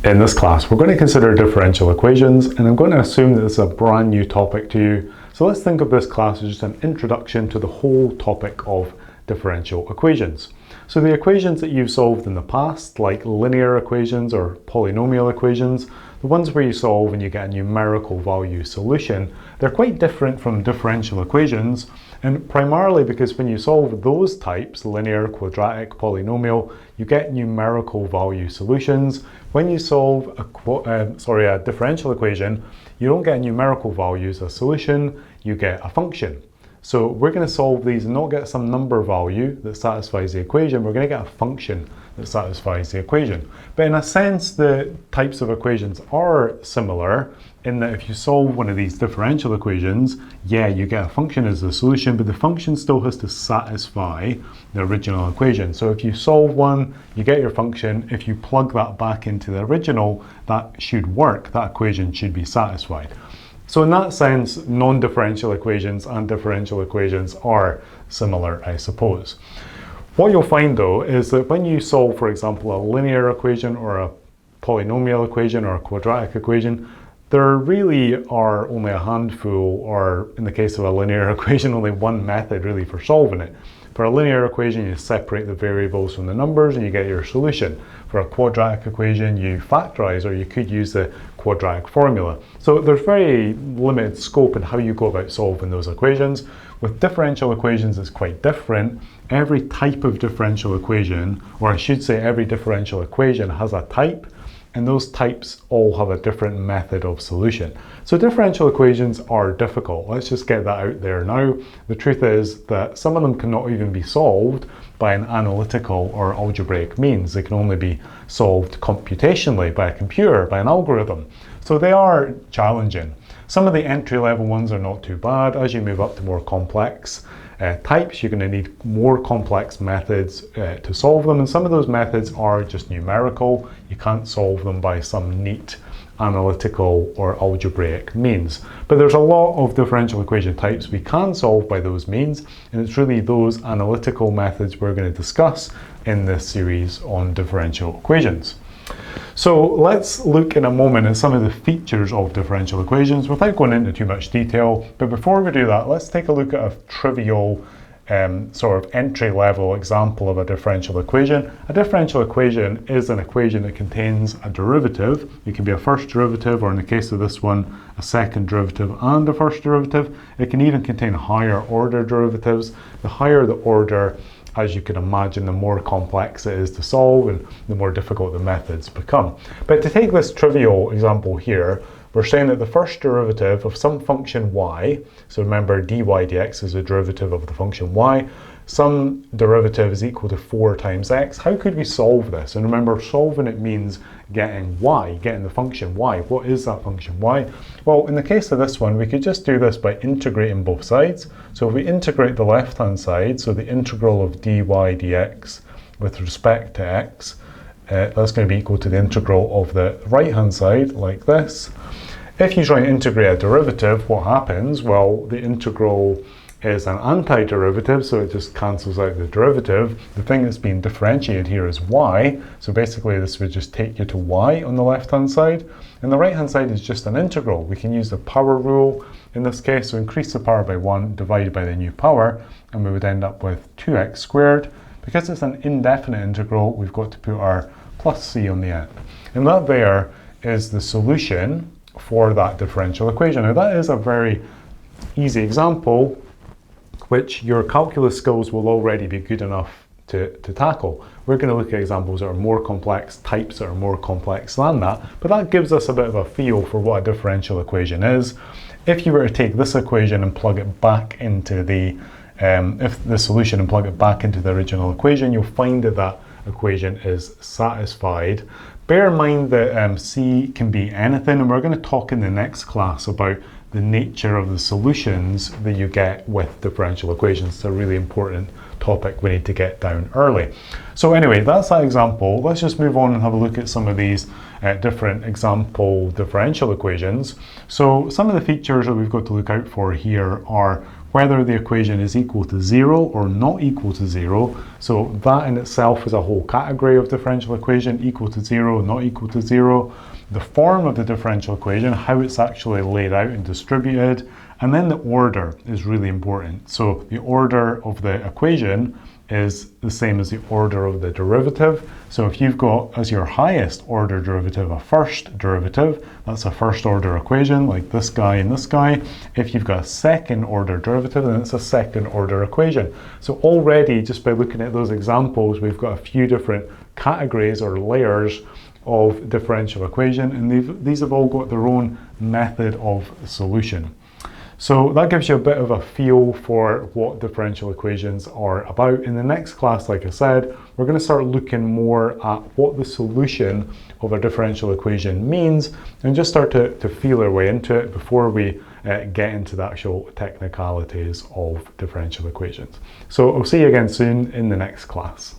In this class, we're going to consider differential equations, and I'm going to assume that this is a brand new topic to you. So let's think of this class as just an introduction to the whole topic of differential equations. So the equations that you've solved in the past, like linear equations or polynomial equations, the ones where you solve and you get a numerical value solution, they're quite different from differential equations, and primarily because when you solve those types, linear, quadratic, polynomial, you get numerical value solutions. When you solve a differential equation, you don't get a numerical value as a solution, you get a function. So we're going to solve these and not get some number value that satisfies the equation, we're going to get a function that satisfies the equation. But in a sense, the types of equations are similar in that if you solve one of these differential equations, yeah, you get a function as the solution, but the function still has to satisfy the original equation. So if you solve one, you get your function. If you plug that back into the original, that should work. That equation should be satisfied. So in that sense, non-differential equations and differential equations are similar, I suppose. What you'll find though is that when you solve, for example, a linear equation or a polynomial equation or a quadratic equation, there really are only a handful, or in the case of a linear equation, only one method really for solving it. For a linear equation, you separate the variables from the numbers and you get your solution. For a quadratic equation, you factorize, or you could use the quadratic formula. So there's very limited scope in how you go about solving those equations. With differential equations, it's quite different. Every type of differential equation, or I should say every differential equation has a type, and those types all have a different method of solution. So differential equations are difficult. Let's just get that out there now. The truth is that some of them cannot even be solved by an analytical or algebraic means. They can only be solved computationally by a computer, by an algorithm. So they are challenging. Some of the entry-level ones are not too bad. As you move up to more complex types, you're going to need more complex methods to solve them, and some of those methods are just numerical. You can't solve them by some neat analytical or algebraic means. But there's a lot of differential equation types we can solve by those means, and it's really those analytical methods we're going to discuss in this series on differential equations. So let's look in a moment at some of the features of differential equations without going into too much detail. But before we do that, let's take a look at a trivial sort of entry-level example of a differential equation. A differential equation is an equation that contains a derivative. It can be a first derivative, or in the case of this one, a second derivative and a first derivative. It can even contain higher order derivatives. The higher the order, as you can imagine, the more complex it is to solve and the more difficult the methods become. But to take this trivial example here, we're saying that the first derivative of some function y, so remember dy dx is a derivative of the function y, some derivative is equal to 4 times x. How could we solve this? And remember, solving it means getting y, getting the function y. What is that function y? Well, in the case of this one, we could just do this by integrating both sides. So if we integrate the left-hand side, so the integral of dy dx with respect to x, that's going to be equal to the integral of the right-hand side, like this. If you try and integrate a derivative, what happens? Well, the integral is an antiderivative, so it just cancels out the derivative. The thing that's being differentiated here is y, so basically this would just take you to y on the left-hand side, and the right-hand side is just an integral. We can use the power rule in this case, so increase the power by 1, divide by the new power, and we would end up with 2x squared. Because it's an indefinite integral, we've got to put our plus c on the end. And that there is the solution for that differential equation. Now that is a very easy example which your calculus skills will already be good enough to tackle. We're going to look at examples that are more complex, types that are more complex than that, but that gives us a bit of a feel for what a differential equation is. If you were to take this equation and plug it back into the solution and plug it back into the original equation, you'll find that that equation is satisfied. Bear in mind that c can be anything, and we're going to talk in the next class about the nature of the solutions that you get with differential equations. It's a really important topic we need to get down early. So anyway, that's that example. Let's just move on and have a look at some of these different example differential equations. So some of the features that we've got to look out for here are whether the equation is equal to 0 or not equal to 0. So that in itself is a whole category of differential equation, equal to 0, not equal to 0. The form of the differential equation, how it's actually laid out and distributed, and then the order is really important. So the order of the equation is the same as the order of the derivative. So if you've got as your highest order derivative a first derivative, that's a first order equation like this guy and this guy. If you've got a second order derivative, then it's a second order equation. So already just by looking at those examples, we've got a few different categories or layers of differential equation, and these have all got their own method of solution. So that gives you a bit of a feel for what differential equations are about. In the next class, like I said, we're going to start looking more at what the solution of a differential equation means and just start to feel our way into it before we get into the actual technicalities of differential equations. So I'll see you again soon in the next class.